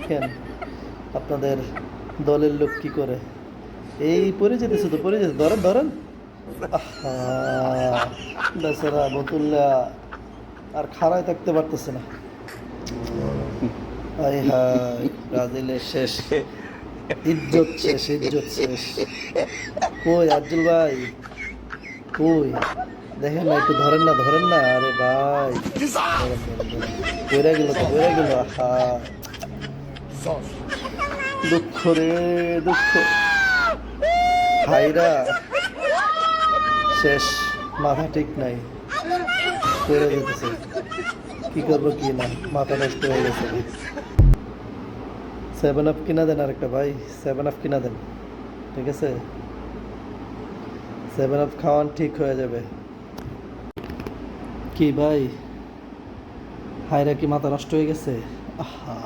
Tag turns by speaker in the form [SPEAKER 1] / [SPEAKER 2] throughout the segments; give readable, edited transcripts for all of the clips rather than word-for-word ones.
[SPEAKER 1] কেন আপনাদের দলের লোক কি করে? এই পড়ে যেতেছে তো, পড়ে যেতে, ধরেন ধরেন। আহা, বেচারা বতুল্লা আর খাড়ায় থাকতে পারতেছে না। হাই হাই, ব্রাজিলের শেষ, ইজ্জত শেষ, ইজ্জত শেষ। কই আব্দুল ভাই, কই? দেখেন না, একটু ধরেন না, ধরেন না। আরে ভাই, ধরেন ধরেন ধরেন। পড়ে গেল তো, পড়ে গেল। আহা, দুঃখ রে, দুঃখ। হাইরা শেষ, মাথা ঠিক নাই, পড়ে যেতেছে। কি করবো কি না, মাথা নষ্ট হয়ে গেছে। 7 আপ কিনা দেন আরেকটা ভাই, 7 আপ কিনা দেন। ঠিক আছে, 7 আপ খাওয়ান, ঠিক হয়ে যাবে। কি ভাই, হায়রা কি মাথা নষ্ট হয়ে গেছে? আহা,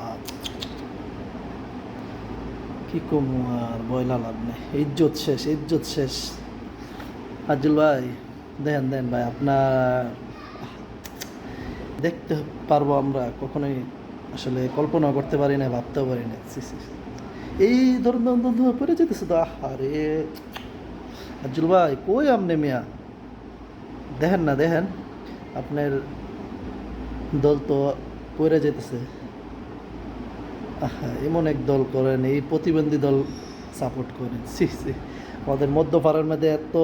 [SPEAKER 1] কি কমু আর, বয়লা লাভ নেই। ইজ্জত শেষ, ইজ্জত শেষ। আজ্জুল ভাই, দেন দেন ভাই, আপনার দেখতে পারবো আমরা কখনোই আসলে কল্পনা করতে পারি না, ভাবতেও পারি না। ছি, ছি, ছি। এই ধরুন ধরুন ধরুন ধরুন পড়ে যেতেছে তো। আরে আজ্জুল ভাই, কই আমনে মিয়া? দেখেন না, দেখেন আপনার দল তো পড়ে যেতেছে। আহা, এমন এক দল করেন, এই প্রতিবন্ধী দল সাপোর্ট করেন। সি সি, আমাদের মধ্যপাড়ার মধ্যে এত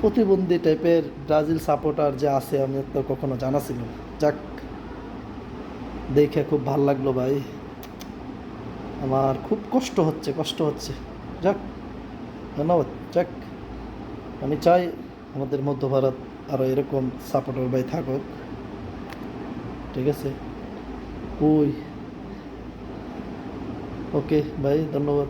[SPEAKER 1] প্রতিবন্ধী টাইপের ব্রাজিল সাপোর্টার যে আছে, আমি তো কখনো জানা ছিল না। যাক, দেখে খুব ভাল লাগলো ভাই। আমার খুব কষ্ট হচ্ছে, কষ্ট হচ্ছে। যাক, ধন্যবাদ। যাক, আমি চাই আমাদের মধ্য ভারত আরও এরকম সাপোর্টার ভাই থাকুক। ঠিক আছে, ওই, ওকে ভাই, ধন্যবাদ।